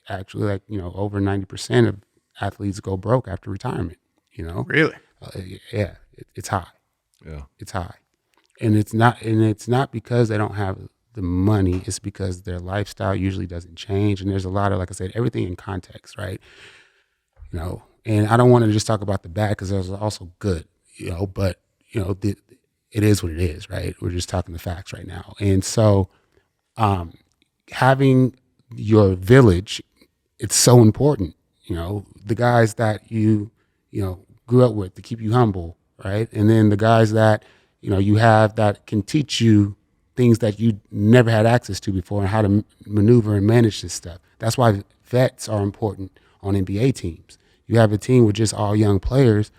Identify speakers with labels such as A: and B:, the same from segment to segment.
A: actually, like, over 90% of athletes go broke after retirement,
B: Really?
A: Yeah, it's high.
C: Yeah.
A: It's high. And it's not because they don't have the money. It's because their lifestyle usually doesn't change. And there's a lot of, like I said, everything in context, right? And I don't want to just talk about the bad because there's also good, but, it is what it is, right? We're just talking the facts right now. And so having your village, it's so important, the guys that you grew up with to keep you humble, right? And then the guys that, you have that can teach you things that you never had access to before and how to maneuver and manage this stuff. That's why vets are important on NBA teams. You have a team with just all young players.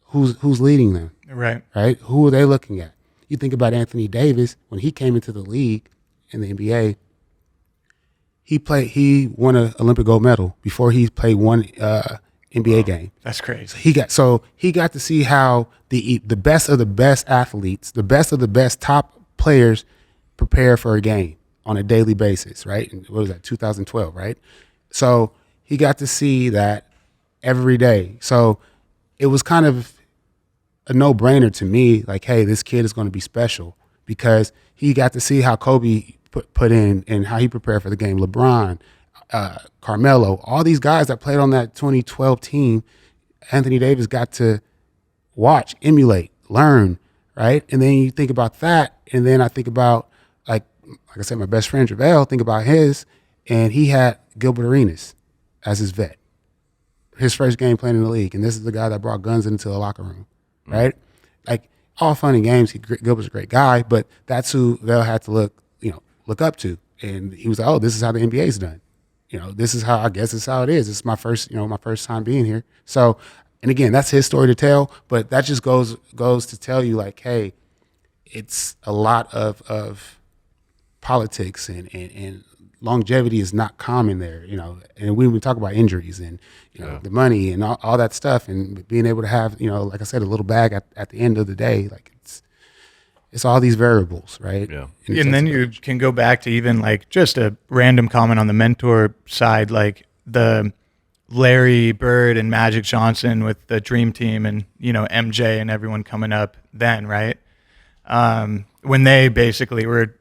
A: Who's leading them? Right? Who are they looking at? You think about Anthony Davis when he came into the league in the NBA. He won an Olympic gold medal before he played one NBA game.
B: That's crazy.
A: So he got to see how the best of the best athletes, the best of the best top players prepare for a game on a daily basis, right? And what was that, 2012, right? So he got to see that every day. So it was kind of a no-brainer to me, like, hey, this kid is going to be special because he got to see how Kobe put in and how he prepared for the game. LeBron, Carmelo, all these guys that played on that 2012 team, Anthony Davis got to watch, emulate, learn, right? And then you think about that, and then I think about, like I said, my best friend, JaVale, think about his, and he had Gilbert Arenas as his vet. His first game playing in the league, and this is the guy that brought guns into the locker room, right? Like, all fun and games. Gilbert's a great guy, but that's who Vel had to look up to. And he was like, oh, this is how the NBA's done. This is how, I guess it's how it is. This is my first time being here. So, and again, that's his story to tell, but that just goes to tell you, like, hey, it's a lot of politics and longevity is not common there, and we talk about injuries and, the money and all that stuff, and being able to have, like I said, a little bag at the end of the day, like it's all these variables, right?
C: Yeah.
B: And then you can go back to even like just a random comment on the mentor side, like the Larry Bird and Magic Johnson with the Dream Team and, MJ and everyone coming up then, right? When they basically were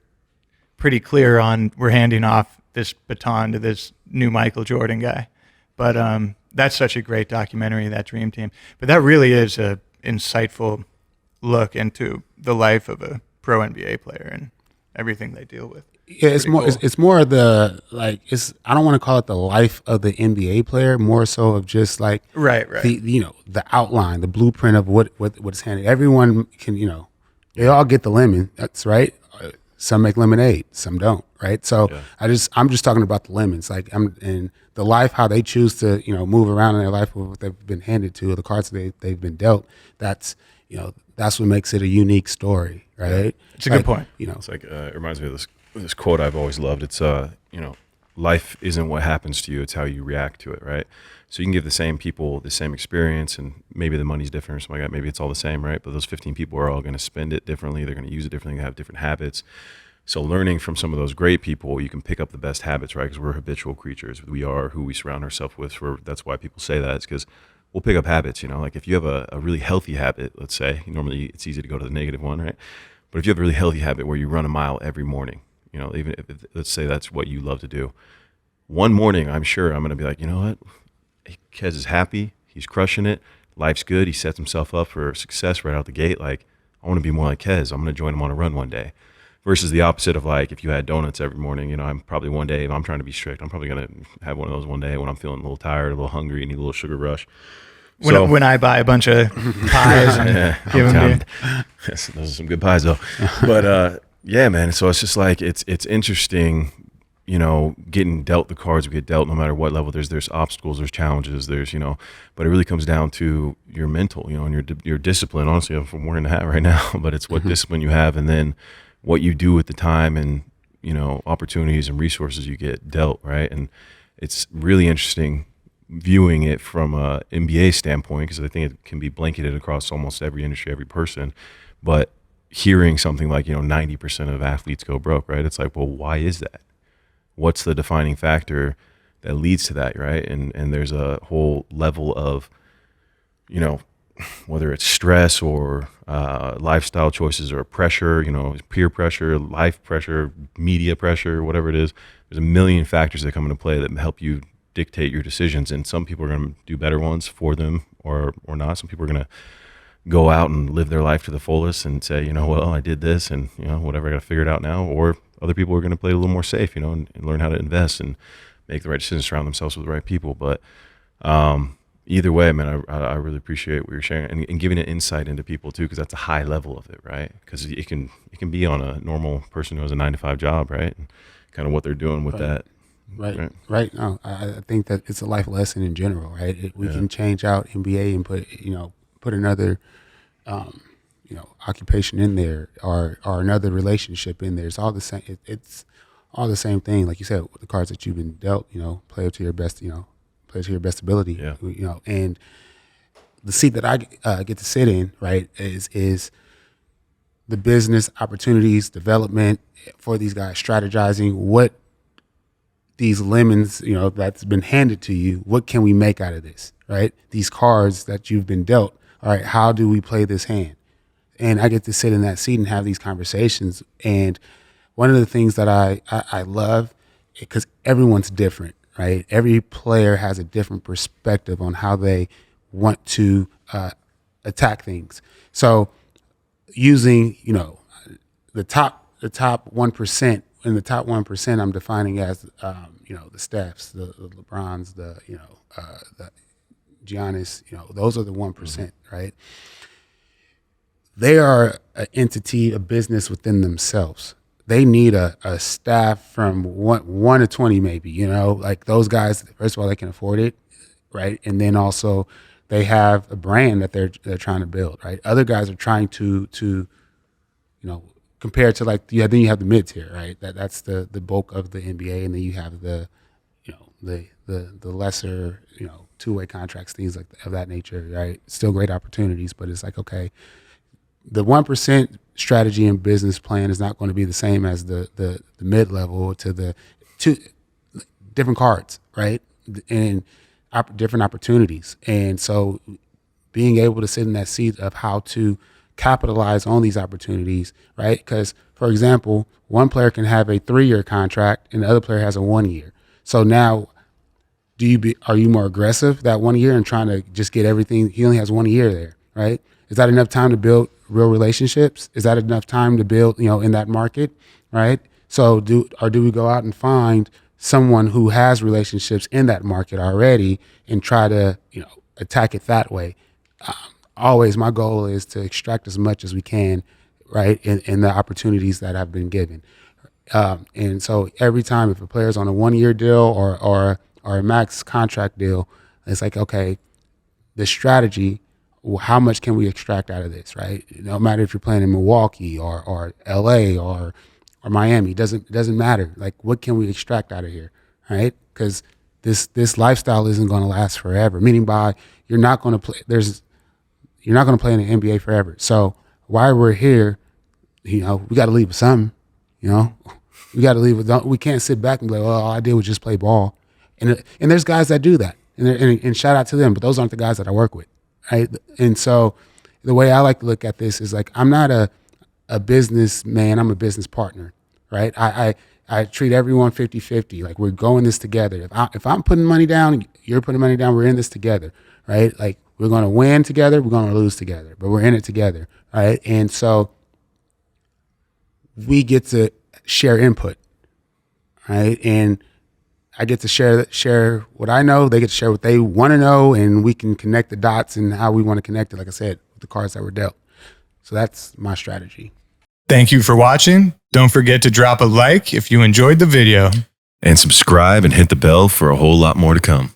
B: pretty clear on, we're handing off this baton to this new Michael Jordan guy. But that's such a great documentary, that Dream Team. But that really is a insightful look into the life of a pro NBA player and everything they deal with.
A: Yeah, it's more. Cool. It's more of the, like, it's. I don't want to call it the life of the NBA player. More so of just like
B: right.
A: The outline, the blueprint of what's handed. Everyone can, they all get the lemon. That's right. Some make lemonade, some don't. Right. So yeah. I'm just talking about the lemons. Like, and the life, how they choose to move around in their life with what they've been handed to, the cards they've been dealt. That's that's what makes it a unique story. Right.
B: Yeah. It's a good point.
C: It's like it reminds me of this quote I've always loved. It's life isn't what happens to you, it's how you react to it, right? So you can give the same people the same experience, and maybe the money's different or something like that. Maybe it's all the same, right? But those 15 people are all going to spend it differently. They're going to use it differently. They have different habits. So learning from some of those great people, you can pick up the best habits, right? Because we're habitual creatures. We are who we surround ourselves with. That's why people say that. It's because we'll pick up habits, like if you have a really healthy habit, let's say, normally it's easy to go to the negative one, right? But if you have a really healthy habit where you run a mile every morning, even if let's say that's what you love to do, one morning, I'm sure I'm going to be like, you know what? Kez is happy. He's crushing it. Life's good. He sets himself up for success right out the gate. Like, I want to be more like Kez. I'm going to join him on a run one day. Versus the opposite of, like, if you had donuts every morning, I'm probably one day, if I'm trying to be strict, I'm probably going to have one of those one day when I'm feeling a little tired, a little hungry, need a little sugar rush.
B: When I buy a bunch of pies and give them to you.
C: Yes, those are some good pies, though. But, yeah, man. So it's just like, it's interesting, getting dealt the cards we get dealt no matter what level. There's obstacles, there's challenges, but it really comes down to your mental, and your discipline. Honestly, I'm wearing a hat right now, but it's what discipline you have, and then what you do with the time and, opportunities and resources you get dealt, right? And it's really interesting viewing it from a NBA standpoint, because I think it can be blanketed across almost every industry, every person. But hearing something like, 90% of athletes go broke, right? It's like, well, why is that? What's the defining factor that leads to that, right? And there's a whole level of, you know, whether it's stress or lifestyle choices or pressure, you know, peer pressure, life pressure, media pressure, whatever it is. There's a million factors that come into play that help you dictate your decisions. And some people are going to do better ones for them or not. Some people are going to go out and live their life to the fullest and say, you know, well, I did this and, you know, whatever, I got to figure it out now. Or other people are going to play a little more safe, you know, and learn how to invest and make the right decisions, surround themselves with the right people. But either way, man, I really appreciate what you're sharing and giving an insight into people too, because that's a high level of it, right? Because it can be on a normal person who has a 9-to-5 job, right? And kind of what they're doing with that.
A: Right. No, I think that it's a life lesson in general, right? We can change out NBA and put another, occupation in there or another relationship in there. It's all the same. It's all the same thing. Like you said, with the cards that you've been dealt, you know, play to your best, play to your best ability, and the seat that I get to sit in, right, is the business opportunities, development for these guys, strategizing what these lemons, that's been handed to you, what can we make out of this, right? These cards that you've been dealt, all right, how do we play this hand? And I get to sit in that seat and have these conversations. And one of the things that I love, because everyone's different, right? Every player has a different perspective on how they want to attack things. So using, the top 1%, in the top 1%, I'm defining as, the Stephs, the LeBrons, the Giannis, those are the 1%, right? They are an entity, a business within themselves. They need a staff from one to 20, maybe, like those guys, first of all, they can afford it, right? And then also they have a brand that they're trying to build, right? Other guys are trying to compared to like, then you have the mid tier, right? That's the bulk of the NBA, and then you have the lesser, two-way contracts, things like of that nature, right? Still great opportunities, but it's like, okay, the 1% strategy and business plan is not going to be the same as the mid level to the two different cards, right? And different opportunities, and so being able to sit in that seat of how to capitalize on these opportunities, right? Because, for example, one player can have a 3-year contract and the other player has a 1 year. So now, are you more aggressive that 1 year and trying to just get everything? He only has 1 year there, right? Is that enough time to build real relationships? Is that enough time to build, in that market, right? So do we go out and find someone who has relationships in that market already and try to, attack it that way? Always my goal is to extract as much as we can, right, in the opportunities that I've been given. And so every time, if a player's on a 1-year deal or a max contract deal, it's like, okay, the strategy, how much can we extract out of this, right? No matter if you're playing in Milwaukee or LA or Miami, doesn't matter. Like, what can we extract out of here, right? Because this lifestyle isn't going to last forever. Meaning by you're not going to play in the NBA forever. So while we're here, we got to leave with something. We got to leave with. We can't sit back and be like, well, all I did was just play ball. And there's guys that do that, and shout out to them. But those aren't the guys that I work with, right? And so the way I like to look at this is like, I'm not a businessman. I'm a business partner, right? I treat everyone 50-50. Like, we're going this together. If I'm putting money down, you're putting money down. We're in this together, right? Like, we're going to win together. We're going to lose together, but we're in it together, right? And so we get to share input, right? And I get to share what I know. They get to share what they want to know, and we can connect the dots and how we want to connect it, like I said, with the cards that were dealt. So that's my strategy.
B: Thank you for watching. Don't forget to drop a like if you enjoyed the video.
C: And subscribe and hit the bell for a whole lot more to come.